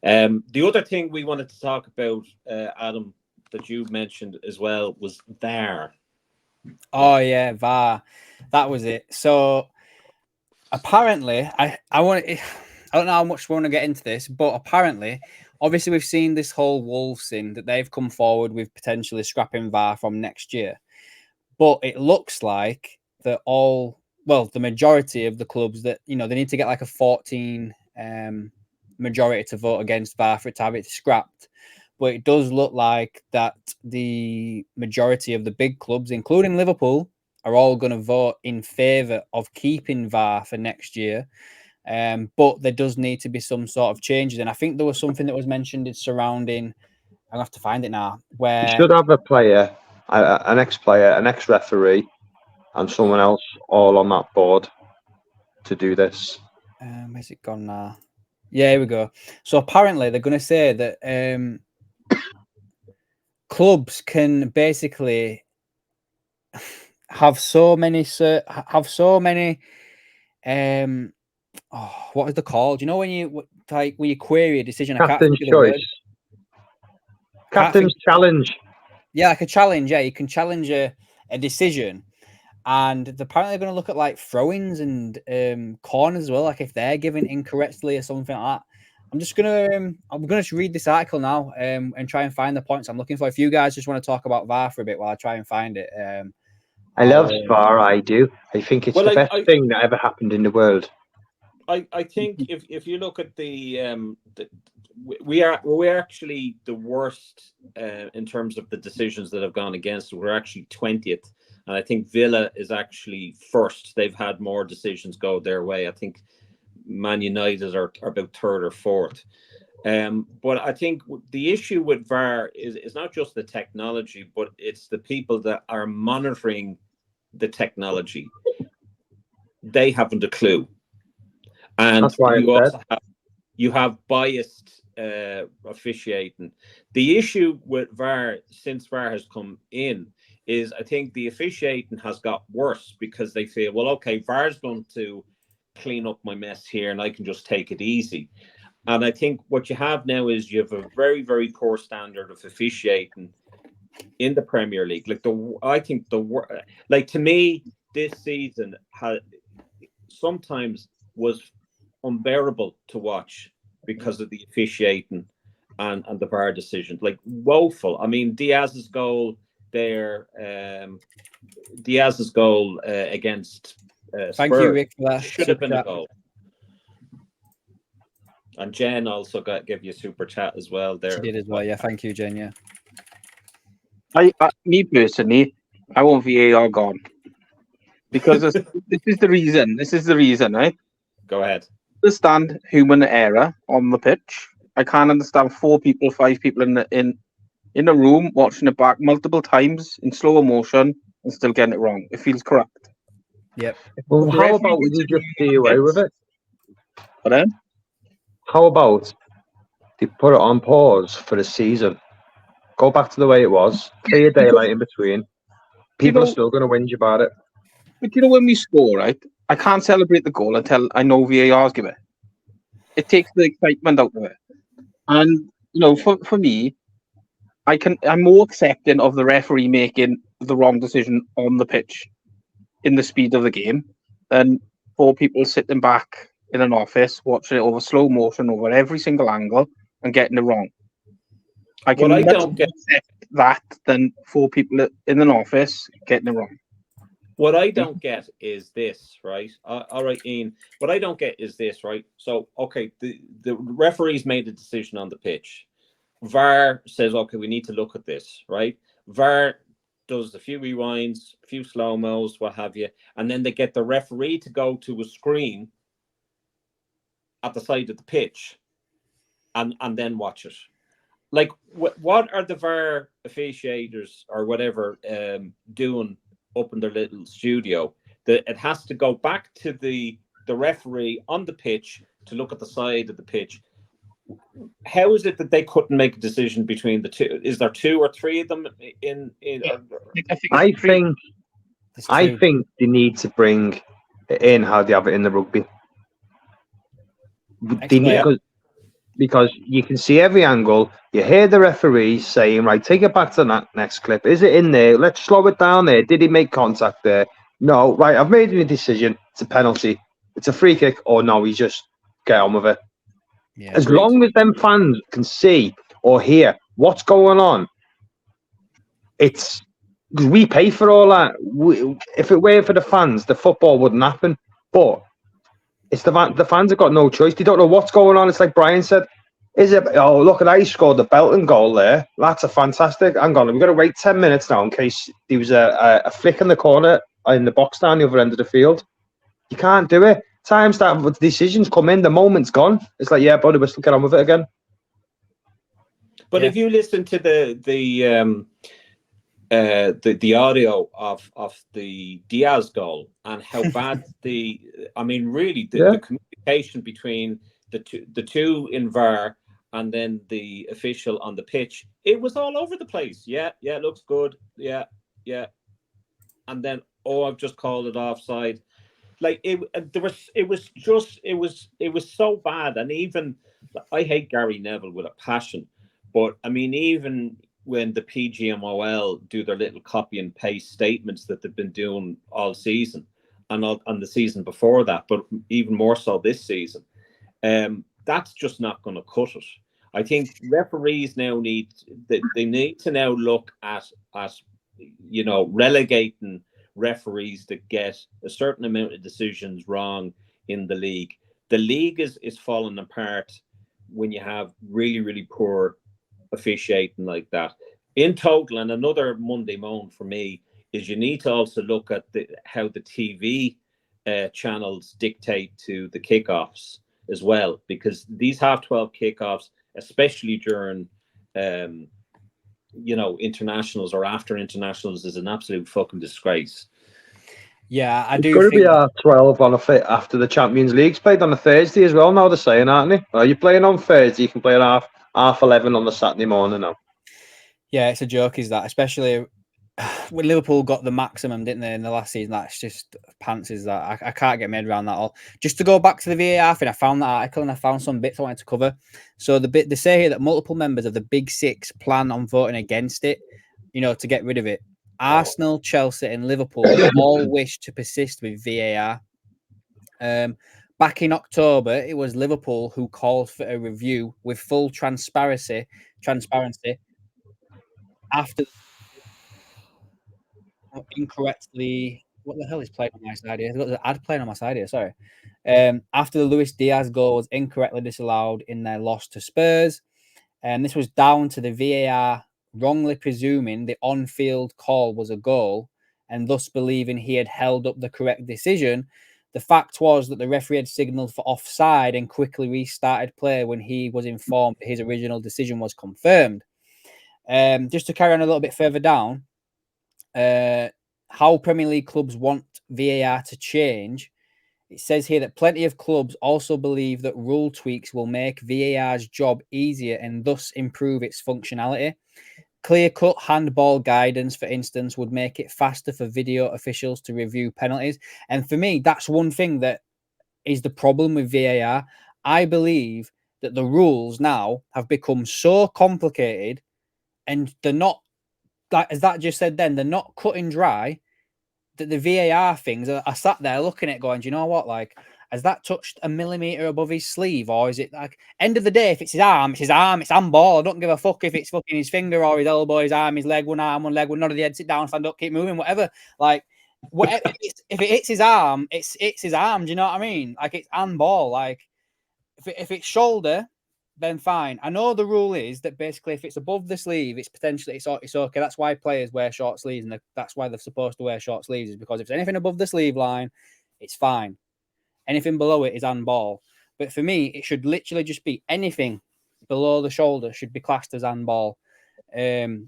The other thing we wanted to talk about, Adam, that you mentioned as well was VAR. Oh yeah, VAR. That was it. So apparently, I want. I don't know how much we want to get into this, but apparently, obviously, we've seen this whole Wolves thing that they've come forward with potentially scrapping VAR from next year. But it looks like that the majority of the clubs that they need to get like a 14 majority to vote against VAR for it to have it scrapped. But it does look like that the majority of the big clubs, including Liverpool, are all going to vote in favour of keeping VAR for next year. But there does need to be some sort of changes. And I think there was something that was mentioned surrounding, I'll have to find it now, where... You should have a player, an ex-player, an ex-referee, and someone else all on that board to do this. Where's it gone now? Yeah, here we go. So apparently they're going to say that clubs can basically have so many what is the called? You know when you query a decision, Captain's choice. Captain's challenge. Yeah, like a challenge. Yeah, you can challenge a decision, and they're apparently going to look at like throw-ins and corners as well, like if they're given incorrectly or something like that. I'm gonna read this article now and try and find the points I'm looking for. If you guys just want to talk about VAR for a bit while I try and find it. I love VAR. I do. I think it's the best thing that ever happened in the world. I think if you look at we're actually the worst in terms of the decisions that have gone against. We're actually 20th, and I think Villa is actually first. They've had more decisions go their way. I think Man United are about third or fourth. But I think the issue with VAR is not just the technology, but it's the people that are monitoring the technology. They haven't a clue. And that's why you have biased officiating. The issue with VAR, since VAR has come in, is I think the officiating has got worse because they feel, well, okay, VAR's going to clean up my mess here and I can just take it easy. And I think what you have now is you have a very, very poor standard of officiating in the Premier League. To me, this season sometimes was unbearable to watch because of the officiating and the VAR decision. Like, woeful. I mean, Diaz's goal there, against Thank Spurs you, Rick, for that. should have been a goal. And Jen also gave you a super chat as well there. She did as well, yeah. Thank you, Jen, yeah. Me personally, I want VAR gone. Because this is the reason, right? Go ahead. Understand human error on the pitch. I can't understand 4 people, 5 people in a room watching it back multiple times in slow motion and still getting it wrong. It feels correct. Yep. Well, how about we just do away with it? But then? How about they put it on pause for the season? Go back to the way it was. Clear daylight in between. People are still going to whinge about it. But when we score, right? I can't celebrate the goal until I know VAR's give it. It takes the excitement out of it. And for me, I'm more accepting of the referee making the wrong decision on the pitch in the speed of the game than 4 people sitting back in an office watching it over slow motion over every single angle and getting it wrong. I can accept that than 4 people in an office getting it wrong. What I don't get is this, right? All right, Ian. What I don't get is this, right? So, okay, the referees made a decision on the pitch. VAR says, okay, we need to look at this, right? VAR does a few rewinds, a few slow-mos, what have you, and then they get the referee to go to a screen at the side of the pitch and then watch it. Like, what are the VAR officiators or whatever doing up in their little studio? That it has to go back to the referee on the pitch to look at the side of the pitch. How is it that they couldn't make a decision between the two? Is there 2 or 3 of them in I think they need to bring it in how they have it in the rugby. They need, because you can see every angle. You hear the referee saying, right, take it back to that next clip. Is it in there? Let's slow it down there. Did he make contact there? No, right, I've made a decision. It's a penalty. It's a free kick. Or no, he's just get on with it. Yeah. As long as them fans can see or hear what's going on, it's because we pay for all that. If it were for the fans, the football wouldn't happen. But it's the fans have got no choice. They don't know what's going on. It's like Brian said. Is it? Oh, look at that! He scored the belting goal there. That's a fantastic. Hang on, we've got to wait 10 minutes now in case there was a flick in the corner in the box down the other end of the field. You can't do it. Times that decisions come in, the moment's gone. It's like, yeah, buddy, we'll still get on with it again. But if you listen to the audio of the Diaz goal and how bad the communication between the two in VAR and then the official on the pitch, it was all over the place. Yeah, it looks good. Yeah. And then, I've just called it offside. Like it was so bad. And even I hate Gary Neville with a passion, but I mean, even when the PGMOL do their little copy and paste statements that they've been doing all season and on the season before that, but even more so this season, that's just not going to cut it. I think referees now need to now look at relegating referees that get a certain amount of decisions wrong in the league. The league is falling apart when you have really, really poor officiating like that. In total, and another Monday moan for me is you need to also look at how the TV channels dictate to the kickoffs as well, because these half-12 kickoffs, especially during internationals or after internationals, is an absolute fucking disgrace. Yeah, I do. It's going to be half-12 on after the Champions League's played on a Thursday as well. Now they're saying, aren't they? Are you playing on Thursday? You can play at half 11 on the Saturday morning now. Yeah, it's a joke, is that? Especially when Liverpool got the maximum, didn't they, in the last season? That's just pants, is that? I can't get my head around that all. Just to go back to the VAR thing, I found that article and I found some bits I wanted to cover. So they say here that multiple members of the Big Six plan on voting against it, to get rid of it. Arsenal, Chelsea, and Liverpool all wish to persist with VAR. Back in October, it was Liverpool who called for a review with full transparency after incorrectly. What the hell is playing on my side here? I've got the ad playing on my side here. Sorry. After the Luis Diaz goal was incorrectly disallowed in their loss to Spurs, and this was down to the VAR wrongly presuming the on-field call was a goal and thus believing he had held up the correct decision. The fact was that the referee had signalled for offside and quickly restarted play when he was informed that his original decision was confirmed. Just to carry on a little bit further down, how Premier League clubs want VAR to change. It says here that plenty of clubs also believe that rule tweaks will make VAR's job easier and thus improve its functionality. Clear-cut handball guidance, for instance, would make it faster for video officials to review penalties. And for me, that's one thing that is the problem with VAR. I believe that the rules now have become so complicated and they're not, like as that just said then, they're not cut and dry, that the VAR things I sat there looking at going, do you know what? Like, has that touched a millimeter above his sleeve? Or is it like, end of the day, if it's his arm, it's his arm, it's handball. I don't give a fuck if it's fucking his finger or his elbow, his arm, his leg, one arm, one leg, one nod of the head, sit down, stand up, keep moving, whatever. Like, whatever, if it hits his arm, it's his arm. Do you know what I mean? Like, it's handball. Like, if it's shoulder, then fine. I know the rule is that basically if it's above the sleeve, it's potentially it's okay. That's why players wear short sleeves, and that's why they're supposed to wear short sleeves, is because if there's anything above the sleeve line, it's fine. Anything below it is handball. But for me, it should literally just be anything below the shoulder should be classed as handball. And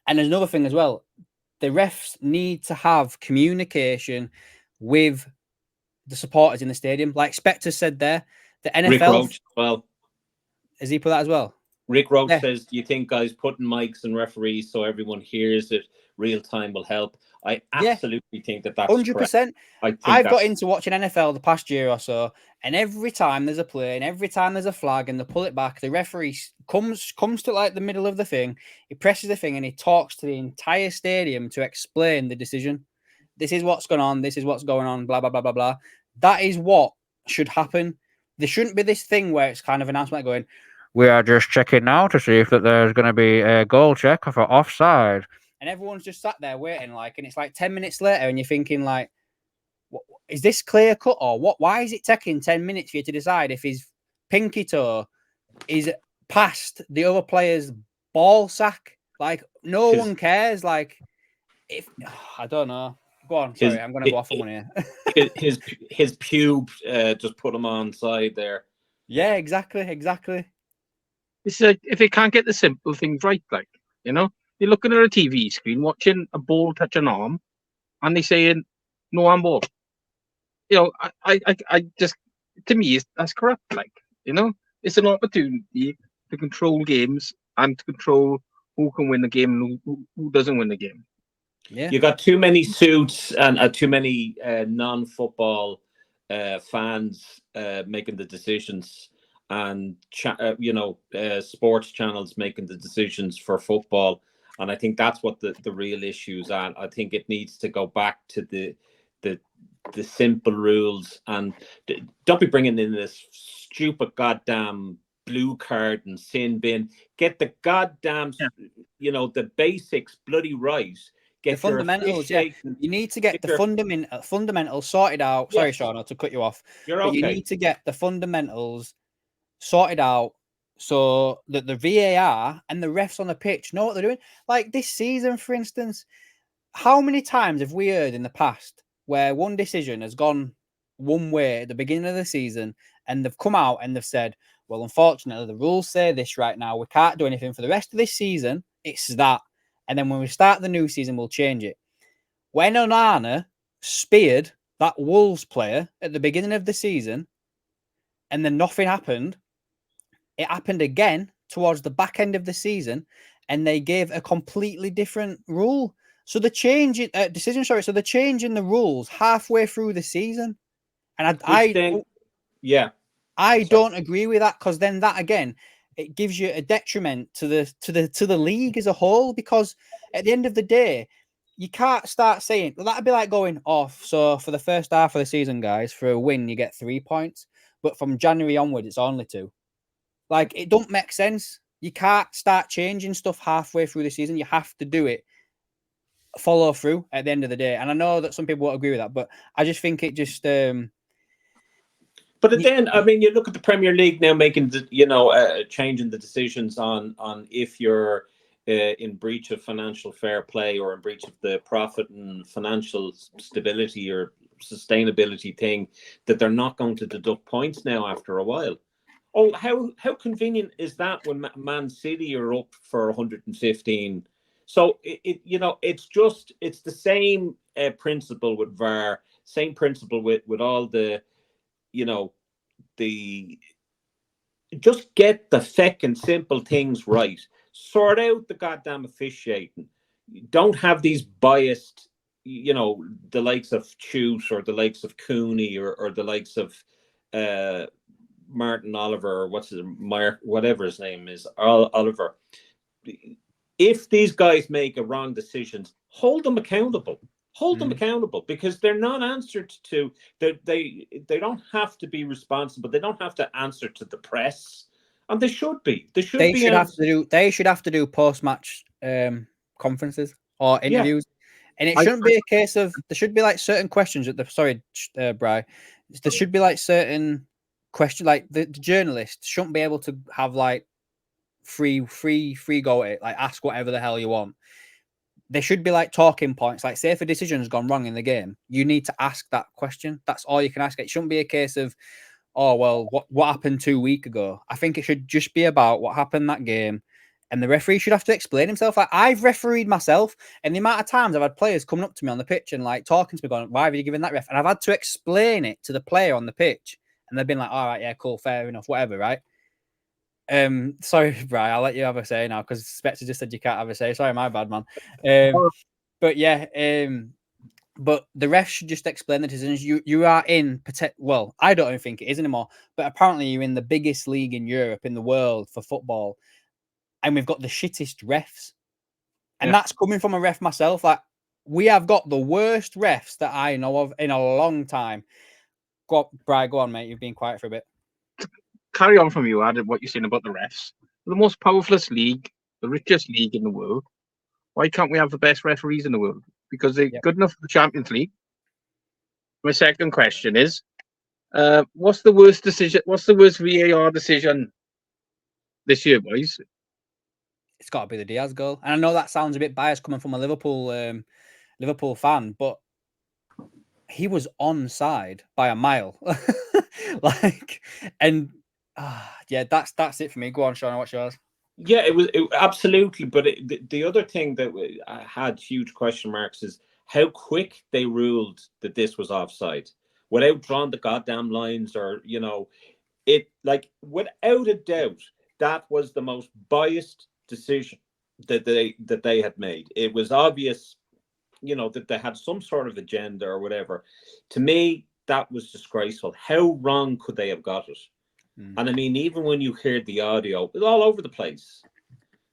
there's another thing as well. The refs need to have communication with the supporters in the stadium. Like Spectre said there, the NFL... Rick Roach as well. Has he put that as well? Rick Roach says, do you think guys putting mics and referees so everyone hears it real time will help? I Yeah. absolutely think that's correct. 100%. I think I've got into watching NFL the past year or so, and every time there's a play and every time there's a flag and they pull it back, the referee comes to like the middle of the thing, he presses the thing and he talks to the entire stadium to explain the decision. This is what's going on. This is what's going on. Blah, blah, blah, blah, blah. That is what should happen. There shouldn't be this thing where it's kind of an announcement going, we are just checking now to see if that there's going to be a goal check for offside. And everyone's just sat there waiting, like, and it's like 10 minutes later, and you're thinking, like, is this clear cut or what? Why is it taking 10 minutes for you to decide if his pinky toe is past the other player's ball sack? Like, no one cares. Like, if I don't know. Go on. Sorry, I'm going to go off on one here. his pube just put him on side there. Yeah, exactly. It's like if they can't get the simple things right, like, you know, you're looking at a TV screen watching a ball touch an arm, and they saying no handball. You know, I just, to me, that's corrupt. Like, you know, it's an opportunity to control games and to control who can win the game and who doesn't win the game. Yeah, you got too many suits and too many non-football fans making the decisions, and sports channels making the decisions for football. And I think that's what the real issue is at. I think it needs to go back to the simple rules, and don't be bringing in this stupid goddamn blue card and sin bin. Get the goddamn, the basics bloody right. Get the fundamentals. Yeah, you need to get the fundamentals sorted out. Sorry, Sean, to cut you off. You're okay. But you need to get the fundamentals sorted out so that the VAR and the refs on the pitch know what they're doing. Like this season, for instance, how many times have we heard in the past where one decision has gone one way at the beginning of the season and they've come out and they've said, well, unfortunately, the rules say this right now. We can't do anything for the rest of this season. It's that. And then when we start the new season, we'll change it. When Onana speared that Wolves player at the beginning of the season and then nothing happened, it happened again towards the back end of the season and they gave a completely different rule. So the change in so they're changing the rules halfway through the season. And I don't agree with that, because then that again, it gives you a detriment to the league as a whole, because at the end of the day, you can't start saying, well, that'd be like going off. So for the first half of the season, guys, for a win, you get 3 points. But from January onward, it's only 2. Like, it don't make sense. You can't start changing stuff halfway through the season. You have to do it, follow through at the end of the day. And I know that some people won't agree with that, but I just think it just... But then, I mean, you look at the Premier League now making, changing the decisions on if you're in breach of financial fair play or in breach of the profit and financial stability or sustainability thing, that they're not going to deduct points now after a while. Oh, how convenient is that when Man City are up for 115? So it's the same principle with VAR, same principle with all the. Just get the feckin' simple things right. Sort out the goddamn officiating. Don't have these biased, the likes of Chute or the likes of Cooney or the likes of Martin Oliver or whatever his name is, Oliver. If these guys make a wrong decisions, hold them accountable. Hold them accountable, because they're not answered to. They don't have to be responsible. They don't have to answer to the press, and they should be. They should have to do post-match conferences or interviews, and it shouldn't be a case of there should be like certain questions at the. Sorry, Bri. There should be like certain questions, like the journalist shouldn't be able to have like free go at it, like ask whatever the hell you want. There should be like talking points, like say if a decision has gone wrong in the game, you need to ask that question. That's all you can ask. It shouldn't be a case of, oh, well, what happened 2 weeks ago? I think it should just be about what happened that game. And the referee should have to explain himself. Like, I've refereed myself, and the amount of times I've had players coming up to me on the pitch and like talking to me going, why have you given that ref? And I've had to explain it to the player on the pitch. And they've been like, all right, yeah, cool, fair enough, whatever, right? Sorry, Brian, I'll let you have a say now, because Spectre just said you can't have a say. Sorry, my bad, man. But yeah, but the refs should just explain the decisions. You are in well, I don't even think it is anymore, but apparently you're in the biggest league in Europe, in the world for football, and we've got the shittest refs. And that's coming from a ref myself. Like, we have got the worst refs that I know of in a long time. Bri, go on, mate. You've been quiet for a bit. Carry on from you, Ad, what you're saying about the refs. The most powerful league, the richest league in the world. Why can't we have the best referees in the world? Because they're good enough for the Champions League. My second question is, what's the worst decision? What's the worst VAR decision this year, boys? It's got to be the Diaz goal. And I know that sounds a bit biased coming from a Liverpool fan, but he was onside by a mile. Yeah, that's it for me. Go on, Sean. What's yours? Yeah, it was absolutely. But the other thing that I had huge question marks is how quick they ruled that this was offside without drawing the goddamn lines, or it, like, without a doubt, that was the most biased decision that they had made. It was obvious, that they had some sort of agenda or whatever. To me, that was disgraceful. How wrong could they have got it? And I mean, even when you hear the audio, it's all over the place.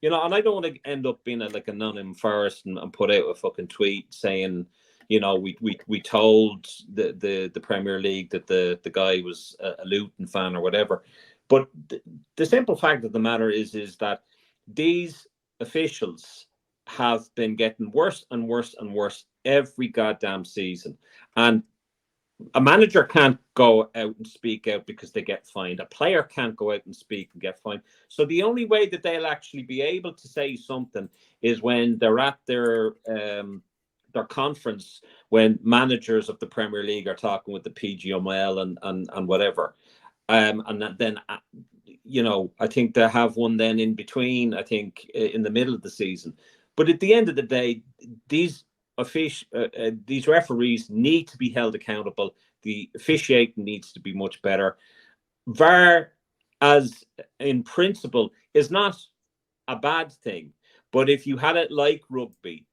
And I don't want to end up being like a Nottingham Forest and put out a fucking tweet saying, we told the Premier League that the guy was a Luton fan or whatever. But the simple fact of the matter is that these officials have been getting worse and worse and worse every goddamn season. And a manager can't go out and speak out because they get fined. A player can't go out and speak and get fined. So the only way that they'll actually be able to say something is when they're at their conference, when managers of the Premier League are talking with the PGMOL and whatever. And then, I think they have one then in between, I think, in the middle of the season. But at the end of the day, these referees need to be held accountable. The officiating needs to be much better. VAR, as in principle, is not a bad thing. But if you had it like rugby,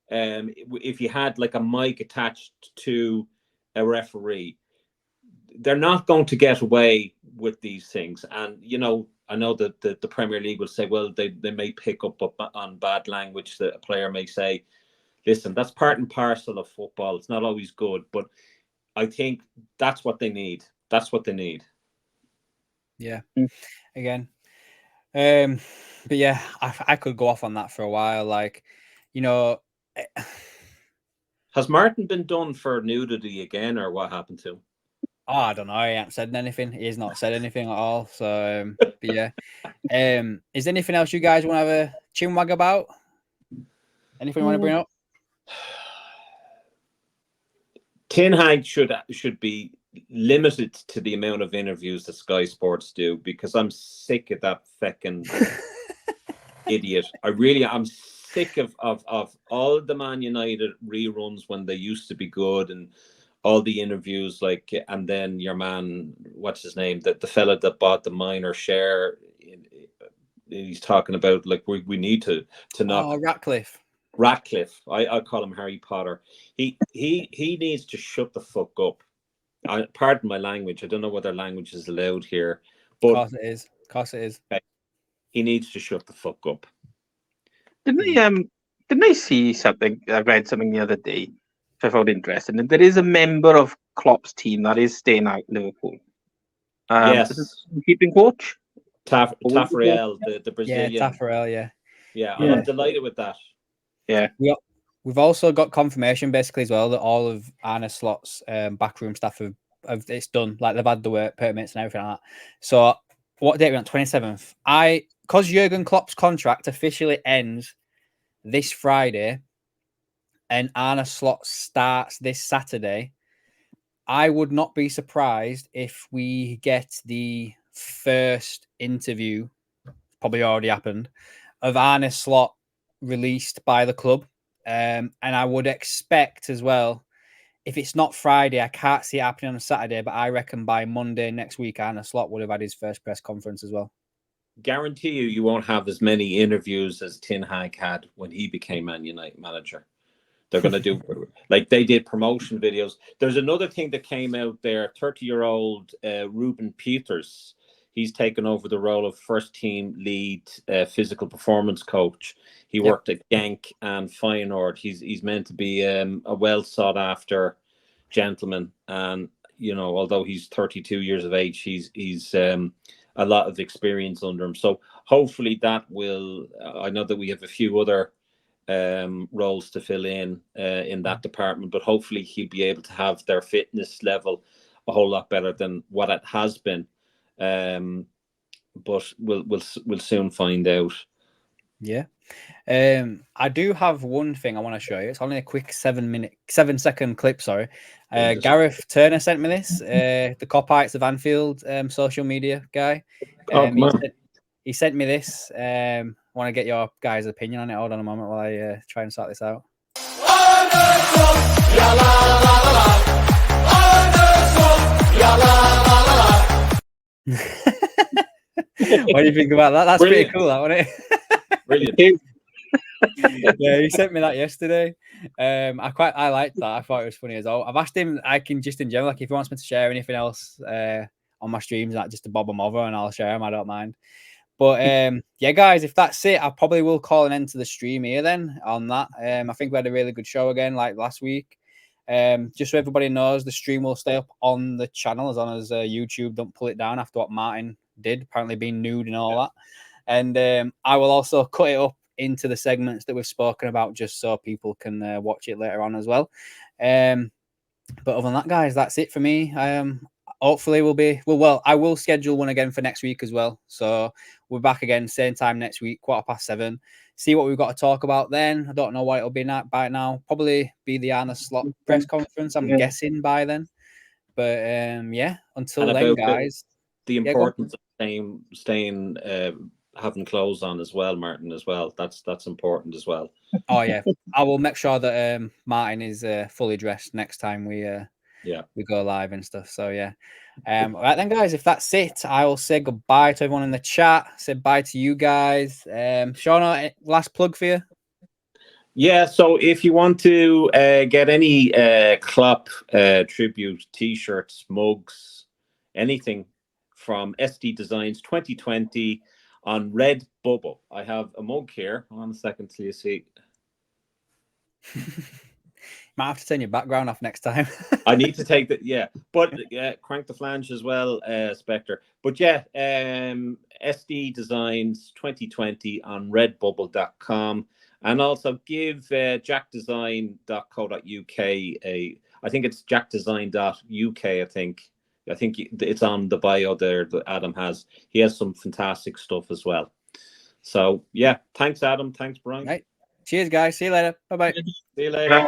if you had like a mic attached to a referee, they're not going to get away with these things. And, I know that the Premier League will say, well, they may pick up on bad language that a player may say. Listen, that's part and parcel of football. It's not always good, but I think that's what they need. That's what they need. Yeah. Again. But yeah, I could go off on that for a while. Like, has Martin been done for nudity again, or what happened to him? Oh, I don't know. He hasn't said anything. He's not said anything at all. So, but yeah. Is there anything else you guys want to have a chinwag about? Anything you want to bring up? Ten Hag should be limited to the amount of interviews that Sky Sports do, because I'm sick of that feckin' idiot. I'm sick of all the Man United reruns when they used to be good, and all the interviews, like, and then your man, what's his name, the fella that bought the minor share, he's talking about, like, we need to knock. Oh, Ratcliffe. I call him Harry Potter. He needs to shut the fuck up. Pardon my language. I don't know whether language is allowed here, but of course it is. Okay. He needs to shut the fuck up. Didn't I see something? I read something the other day, which I found interesting. And there is a member of Klopp's team that is staying out in Liverpool. Yes, keeping coach Taffarel, the Brazilian. Yeah, Taffarel. Yeah, I'm delighted with that. Yeah. We've also got confirmation basically as well that all of Arne Slot's backroom staff have it's done. Like, they've had the work permits and everything like that. So what date are we on? 27th. Because Jurgen Klopp's contract officially ends this Friday and Arne Slot starts this Saturday, I would not be surprised if we get the first interview, probably already happened, of Arne Slot released by the club. And I would expect as well, if it's not Friday, I can't see it happening on a Saturday, but I reckon by Monday next week, Arne Slot would have had his first press conference as well. Guarantee you won't have as many interviews as Ten Hag had when he became Man United manager. They're going to do like they did promotion videos. There's another thing that came out there. 30-year-old Ruben Peters. He's taken over the role of first team lead physical performance coach. He worked at Genk and Feyenoord. He's meant to be a well sought after gentleman, and although he's 32 years of age, he's a lot of experience under him. So hopefully that will. I know that we have a few other roles to fill in that department, but hopefully he'll be able to have their fitness level a whole lot better than what it has been. But we'll soon find out. Yeah. I do have one thing I want to show you. It's only a quick 7-second clip. Sorry. Gareth Turner sent me this. The Copites of Anfield social media guy. He sent me this. I want to get your guys' opinion on it. Hold on a moment while I try and sort this out. What do you think about that? That's Brilliant. Pretty cool, that, wasn't it? Brilliant. Yeah, he sent me that yesterday. I liked that. I thought it was funny as well. I've asked him, I can just in general, like if he wants me to share anything else on my streams, like just to bob them over and I'll share them. I don't mind. But yeah, guys, if that's it, I probably will call an end to the stream here then on that. I think we had a really good show again, like last week. Just so everybody knows, the stream will stay up on the channel as long as YouTube don't pull it down after what Martin did, apparently being nude and all that. And I will also cut it up into the segments that we've spoken about just so people can watch it later on as well. But other than that, guys, that's it for me. Hopefully I will schedule one again for next week as well. So we're back again, same time next week, 7:15. See what we've got to talk about then. I don't know what it'll be by now. Probably be the Arne Slot press conference, I'm guessing by then. But yeah, until then, guys. The importance of staying having clothes on as well, Martin, as well. That's important as well. Oh yeah. I will make sure that Martin is fully dressed next time we go live and stuff. So yeah. Right then, guys, if that's it, I will say goodbye to everyone in the chat. Say bye to you guys. Shauna, last plug for you. Yeah, so if you want to get any Klopp tribute t-shirts, mugs, anything from SD Designs 2020 on Redbubble. I have a mug here. Hold on a second till you see. Might have to turn your background off next time. I need to take that, but crank the flange as well, Spectre. But yeah, SD Designs 2020 on redbubble.com, and also give jackdesign.co.uk I think it's jackdesign.uk. I think it's on the bio there that Adam has. He has some fantastic stuff as well. So yeah, thanks Adam, thanks Brian. Right. Cheers guys, see you later. Bye-bye. See you later.